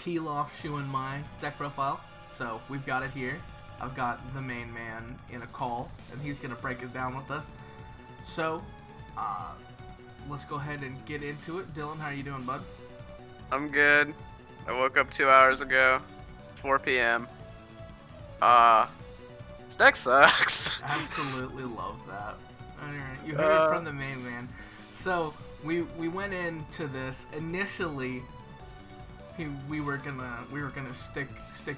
Pilaf shoeing my deck profile. So we've got it here. I've got the main man in a call, and he's gonna break it down with us. So, let's go ahead and get into it. Dylan, how are you doing, bud? I'm good. I woke up 2 hours ago, 4 p.m. This deck sucks. Absolutely love that. Alright, you heard it from the main man. So we went into this initially. We were gonna stick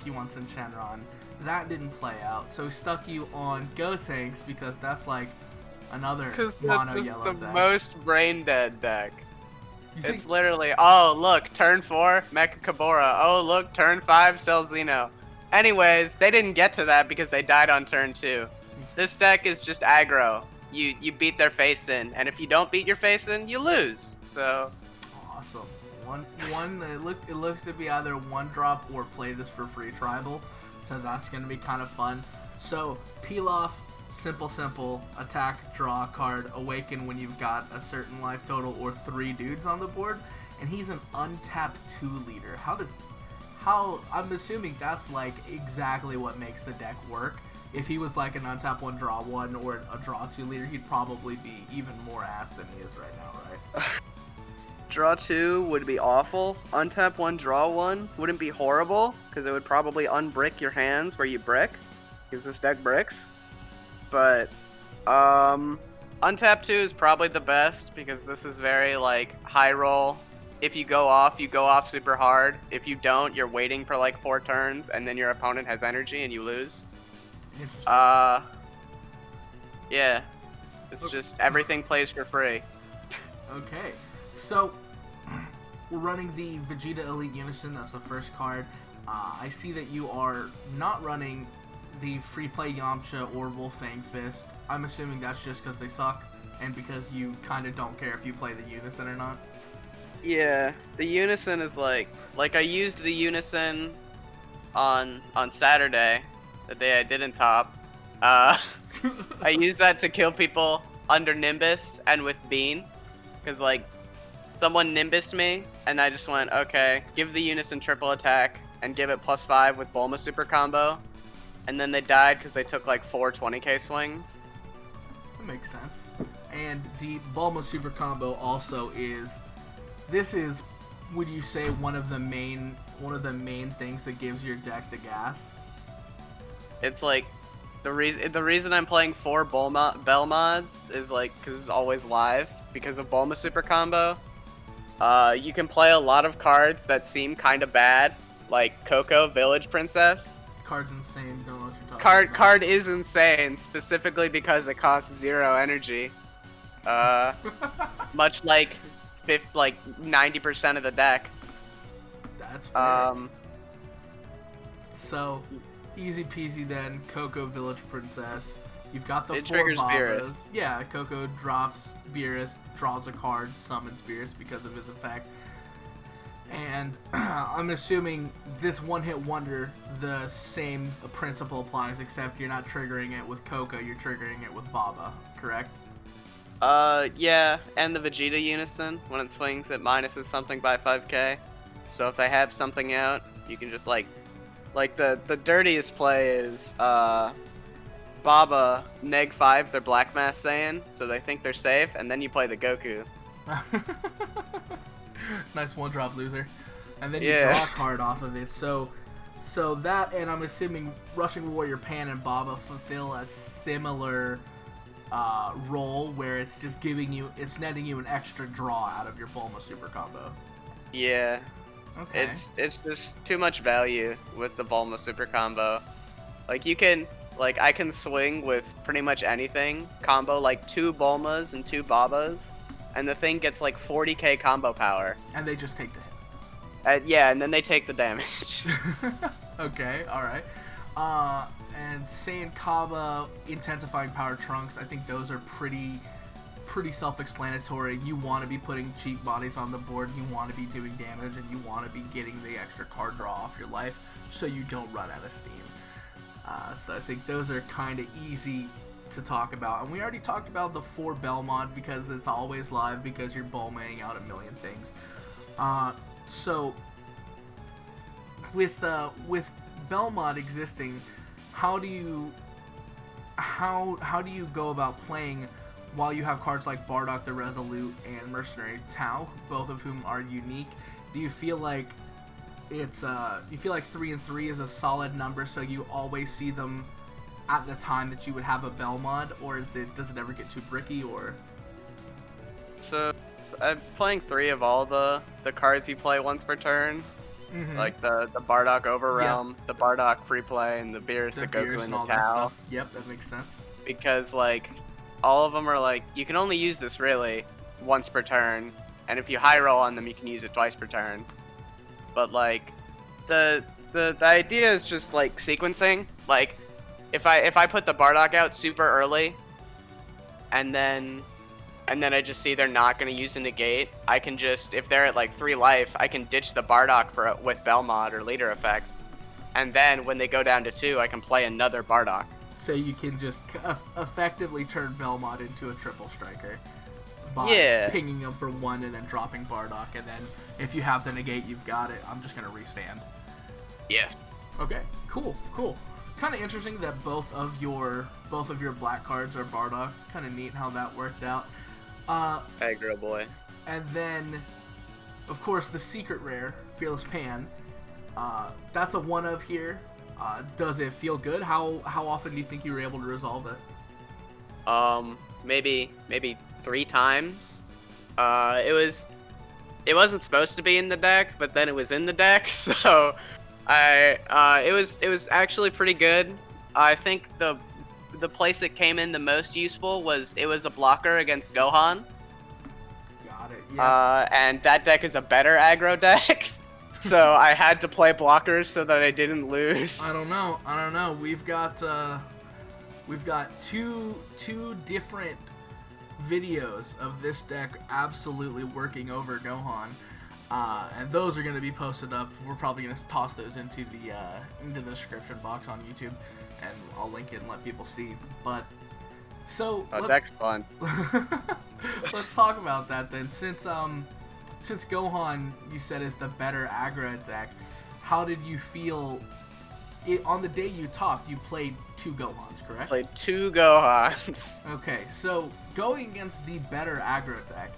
you on Shenron. That didn't play out, so we stuck you on Gotenks because that's like another mono yellow deck. Because the most brain dead deck. You It's literally, oh look, turn 4, Mecha Kabora. Oh look, turn 5, Cell Xeno. Anyways, they didn't get to that because they died on turn 2. This deck is just aggro. You beat their face in, and if you don't beat your face in, you lose. So awesome. It looks to be either one drop or play this for free tribal. So that's gonna be kind of fun. So Pilaf, simple, attack, draw a card, awaken when you've got a certain life total or 3 dudes on the board, and he's an untapped 2 leader. I'm assuming that's like exactly what makes the deck work. If he was like an untap 1 draw 1 or a draw 2 leader, he'd probably be even more ass than he is right now, right? draw 2 would be awful. Untap 1, draw 1 wouldn't be horrible because it would probably unbrick your hands where you brick, because this deck bricks. But untap 2 is probably the best because this is very like high roll. If you go off super hard. If you don't, you're waiting for like 4 turns and then your opponent has energy and you lose. Yeah. It's just everything plays for free. Okay. So we're running the Vegeta Elite Unison. That's the first card. I see that you are not running the free play Yamcha or Wolfang Fist. I'm assuming that's just because they suck and because you kind of don't care if you play the Unison or not. Yeah, the Unison is like I used the Unison on Saturday, the day I didn't top. I used that to kill people under Nimbus and with Bean, because like someone Nimbused me and I just went, okay, give the Unison triple attack and give it +5 with Bulma super combo, and then they died because they took like 4 20k swings. That makes sense. And the Bulma super combo also is. This is, would you say, one of the main things that gives your deck the gas? It's like the reason I'm playing 4 Bell mods is like because it's always live because of Bulma super combo. You can play a lot of cards that seem kind of bad, like Coco Village Princess. Card's insane. Don't know what you're talking about. Card is insane specifically because it costs 0 energy. Much like 90% of the deck. That's fair. So, easy peasy then, Coco Village Princess. You've got the 4 triggers Babas. Beerus. Yeah, Coco drops Beerus, draws a card, summons Beerus because of his effect. And I'm assuming this one-hit wonder, the same principle applies, except you're not triggering it with Coco, you're triggering it with Baba, correct? Yeah, and the Vegeta Unison, when it swings, it minuses something by 5k. So if they have something out, you can just like the dirtiest play is, Baba, neg 5, their Black Mass Saiyan, so they think they're safe, and then you play the Goku. Nice one-drop loser. And then you draw a card off of it, so that, and I'm assuming Rushing Warrior Pan and Baba fulfill a similar role where it's just it's netting you an extra draw out of your Bulma super combo. Yeah. Okay. It's just too much value with the Bulma super combo. Like I can swing with pretty much anything, combo like 2 Bulmas and 2 Babas, and the thing gets like 40k combo power. And they just take the hit. Yeah, and then they take the damage. Okay, alright. And Saiyan Kaba, Intensifying Power Trunks, I think those are pretty self-explanatory. You want to be putting cheap bodies on the board, you want to be doing damage, and you want to be getting the extra card draw off your life so you don't run out of steam. So I think those are kind of easy to talk about. And we already talked about the 4 Bell mod because it's always live because you're Bulmaing out a million things. So with Belmont existing, how do you go about playing while you have cards like Bardock the Resolute and Mercenary Tau, both of whom are unique? Do you feel like it's 3 and 3 is a solid number, so you always see them at the time that you would have a Belmont, or does it ever get too bricky? Or so I'm playing 3 of all the cards you play once per turn. Like the Bardock Overrealm, the Bardock Free Play, and the Beerus, the Goku, and the Tau. Yep, that makes sense. Because like all of them are like, you can only use this really once per turn, and if you high roll on them, you can use it twice per turn. But like the idea is just like sequencing. Like if I put the Bardock out super early, and then I just see they're not going to use a negate, I can just, if they're at like 3 life, I can ditch the Bardock with Belmont or Leader Effect. And then when they go down to 2, I can play another Bardock. So you can just effectively turn Belmont into a triple striker by pinging him for 1 and then dropping Bardock. And then if you have the negate, you've got it. I'm just going to restand. Yes. Okay, cool. Kind of interesting that both of your black cards are Bardock. Kind of neat how that worked out. Aggro boy. And then, of course, the secret rare, Fearless Pan. That's a 1 of here. Does it feel good? How often do you think you were able to resolve it? Maybe 3 times. It wasn't supposed to be in the deck, but then it was in the deck, so it was actually pretty good. I think the place it came in the most useful was it was a blocker against Gohan. Got it. Yeah. And that deck is a better aggro deck, so I had to play blockers so that I didn't lose. I don't know. We've got two different videos of this deck absolutely working over Gohan. And those are going to be posted up. We're probably going to toss those into the description box on YouTube, and I'll link it and let people see. But so deck's fun. Let's talk about that then. Since Gohan, you said, is the better aggro deck, how did you feel on the day you topped? You played 2 Gohans, correct? Played 2 Gohans. Okay, so going against the better aggro deck,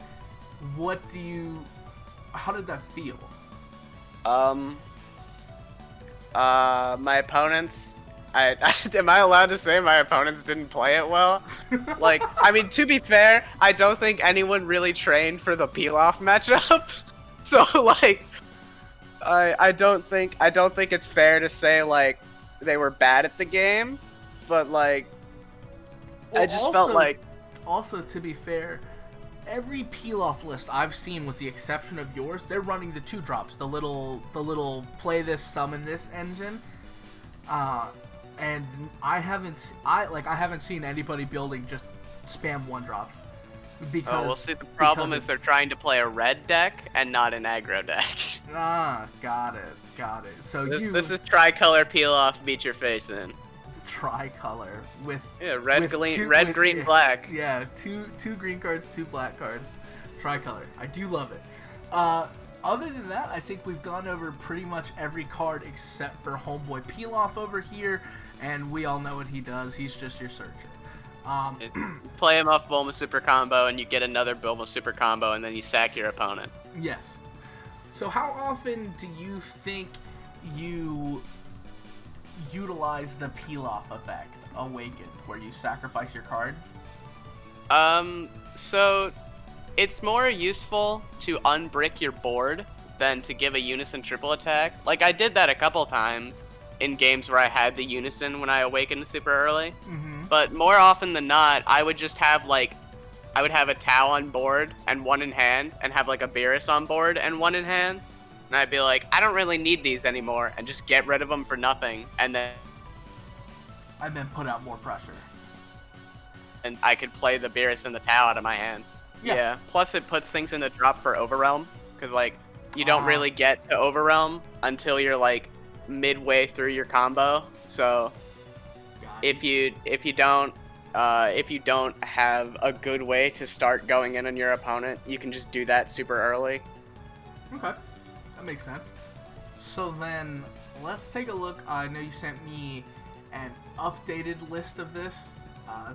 how did that feel? My opponents, am I allowed to say my opponents didn't play it well? Like, I mean, to be fair, I don't think anyone really trained for the Pilaf matchup. So like, I don't think it's fair to say like they were bad at the game, but like, well, I just felt like. Also, to be fair, every Pilaf list I've seen, with the exception of yours, they're running the 2 drops, the little play this, summon this engine. And I haven't seen anybody building just spam 1 drops. Because well, see, the problem is they're trying to play a red deck and not an aggro deck. Got it. So this is tricolor Pilaf, beat your face in. Tricolor with red, green, black. Yeah, two green cards, 2 black cards. Tricolor. I do love it. Other than that, I think we've gone over pretty much every card except for Homeboy Pilaf over here, and we all know what he does. He's just your searcher. Play him off Bulma Super Combo, and you get another Bulma Super Combo, and then you sack your opponent. Yes. So how often do you think you utilize the Pilaf effect, Awakened, where you sacrifice your cards? So it's more useful to unbrick your board than to give a Unison triple attack. Like, I did that a couple times in games where I had the Unison when I awakened super early. But more often than not, I would just have I would have a Tau on board and 1 in hand, and have like a Beerus on board and 1 in hand. And I'd be like, I don't really need these anymore, and just get rid of them for nothing. And then put out more pressure. And I could play the Beerus and the Tau out of my hand. Yeah. Plus it puts things in the drop for Overrealm, because like you don't really get to Overrealm until you're like midway through your combo. So if you don't have a good way to start going in on your opponent, you can just do that super early. Okay, that makes sense. So then, let's take a look. I know you sent me an updated list of this.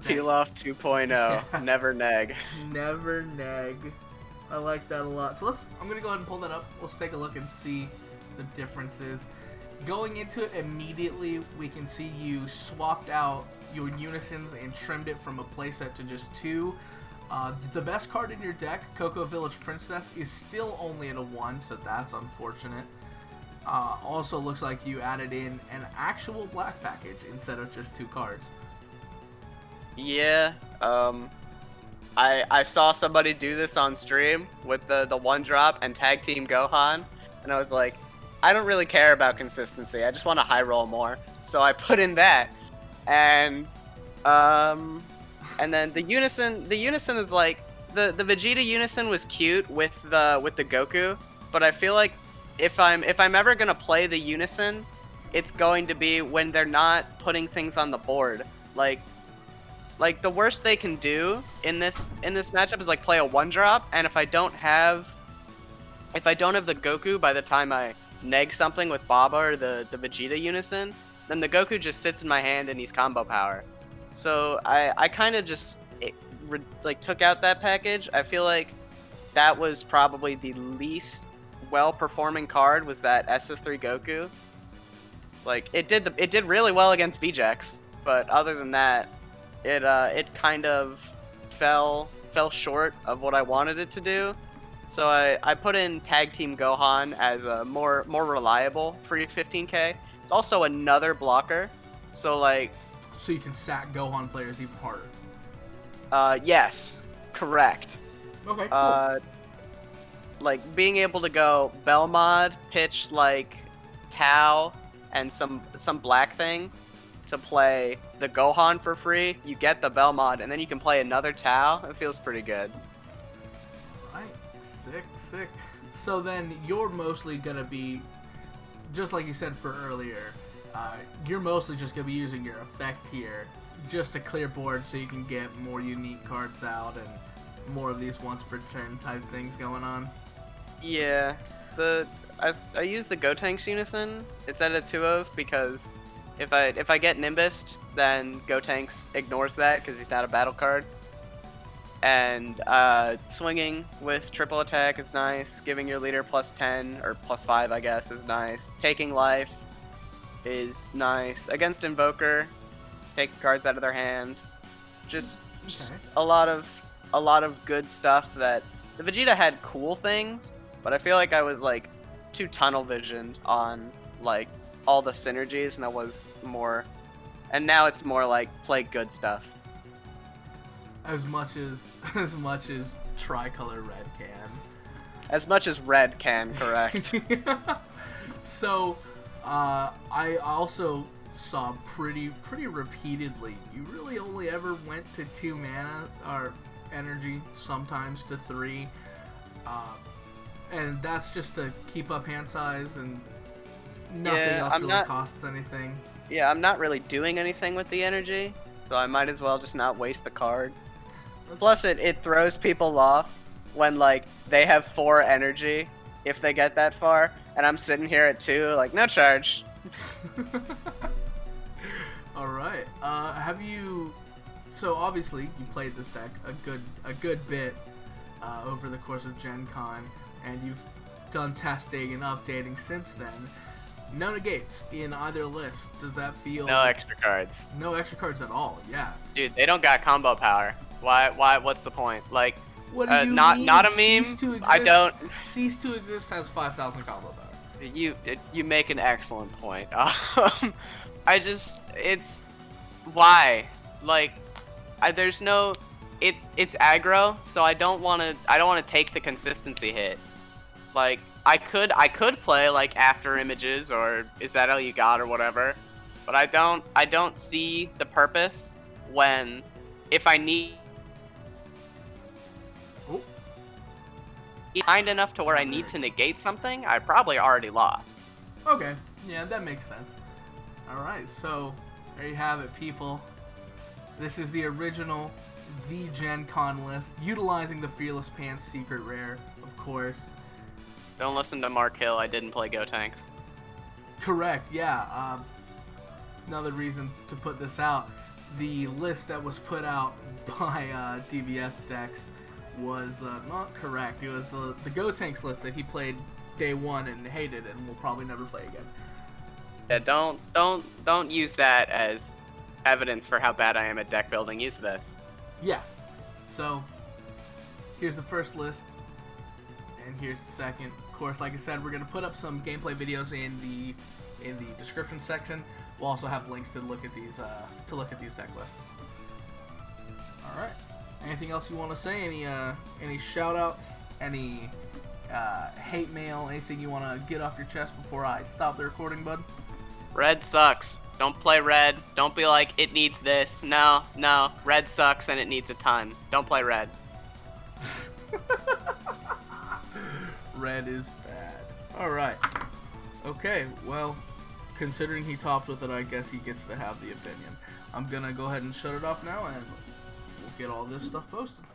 Pilaf 2.0. Yeah. Never neg. Never neg. I like that a lot. So I'm going to go ahead and pull that up. Let's take a look and see the differences. Going into it immediately, we can see you swapped out your Unisons and trimmed it from a playset to just 2. The best card in your deck, Cocoa Village Princess, is still only at a 1, so that's unfortunate. Also looks like you added in an actual black package instead of just 2 cards. Yeah, I saw somebody do this on stream with the 1-drop and Tag Team Gohan, and I was like, I don't really care about consistency, I just want to high roll more. So I put in that, and then the Unison is like, the Vegeta Unison was cute with the Goku, but I feel like if I'm ever gonna play the Unison, it's going to be when they're not putting things on the board. Like the worst they can do in this matchup is like play a 1-drop, and if I don't have the Goku by the time I neg something with Baba or the Vegeta Unison, then the Goku just sits in my hand and he's combo power. So I kind of just took out that package. I feel like that was probably the least well-performing card, was that SS3 Goku. Like it did really well against VJX, but other than that, it kind of fell short of what I wanted it to do. So I put in Tag Team Gohan as a more reliable for 15k. It's also another blocker, so like. So you can sack Gohan players even harder. Yes, correct. Okay. Cool. Like being able to go Belmod, pitch like Tao and some black thing to play the Gohan for free. You get the Belmod, and then you can play another Tao. It feels pretty good. Right. Sick. So then you're mostly gonna be, just like you said for earlier, you're mostly just gonna be using your effect here just to clear board so you can get more unique cards out and more of these once per turn type things going on. Yeah, I use the Gotenks Unison. It's at a 2-of because if I get Nimbused, then Gotenks ignores that because he's not a battle card. And swinging with triple attack is nice. Giving your leader +10 or +5, I guess, is nice. Taking life is nice. Against Invoker, take cards out of their hand. Just a lot of good stuff. That the Vegeta had cool things, but I feel like I was like too tunnel visioned on like all the synergies, and I was more. And now it's more like play good stuff. As much as Tricolor Red can. As much as Red can, correct. So, I also saw pretty repeatedly, you really only ever went to 2 mana or energy, sometimes to 3, and that's just to keep up hand size, and nothing else really costs anything. Yeah, I'm not really doing anything with the energy, so I might as well just not waste the card. Plus, it throws people off when like they have 4 energy if they get that far, and I'm sitting here at 2, like no charge. All right. Have you? So obviously you played this deck a good bit over the course of Gen Con, and you've done testing and updating since then. No negates in either list. Does that feel? No extra cards. No extra cards at all. Yeah. Dude, they don't got combo power. Why? What's the point? Like, what do you mean? Not a meme. I don't. Cease to Exist has 5,000 combo power. You make an excellent point. It's why, like, there's no, it's aggro, so I don't want to take the consistency hit. Like, I could play like After Images or Is That All You Got or whatever, but I don't see the purpose when, if I need kind enough to where I need to negate something, I probably already lost. Okay, yeah, that makes sense. Alright, so there you have it, people. This is the original, the Gen Con list, utilizing the Fearless Pants secret rare, of course. Don't listen to Mark Hill, I didn't play Gotenks. Correct, yeah. Another reason to put this out, the list that was put out by DBS Decks was not correct. It was the Gotenks list that he played day one and hated and will probably never play again. Yeah, don't use that as evidence for how bad I am at deck building. Use this. Yeah. So here's the first list, and here's the second. Of course, like I said, we're gonna put up some gameplay videos in the description section. We'll also have links to look at these deck lists. All right. Anything else you want to say? Any shout outs? Any hate mail? Anything you want to get off your chest before I stop the recording, bud? Red sucks. Don't play red. Don't be like, it needs this. No. Red sucks and it needs a ton. Don't play red. Red is bad. Alright. Okay, well, considering he topped with it, I guess he gets to have the opinion. I'm gonna go ahead and shut it off now, and we'll get all this stuff posted.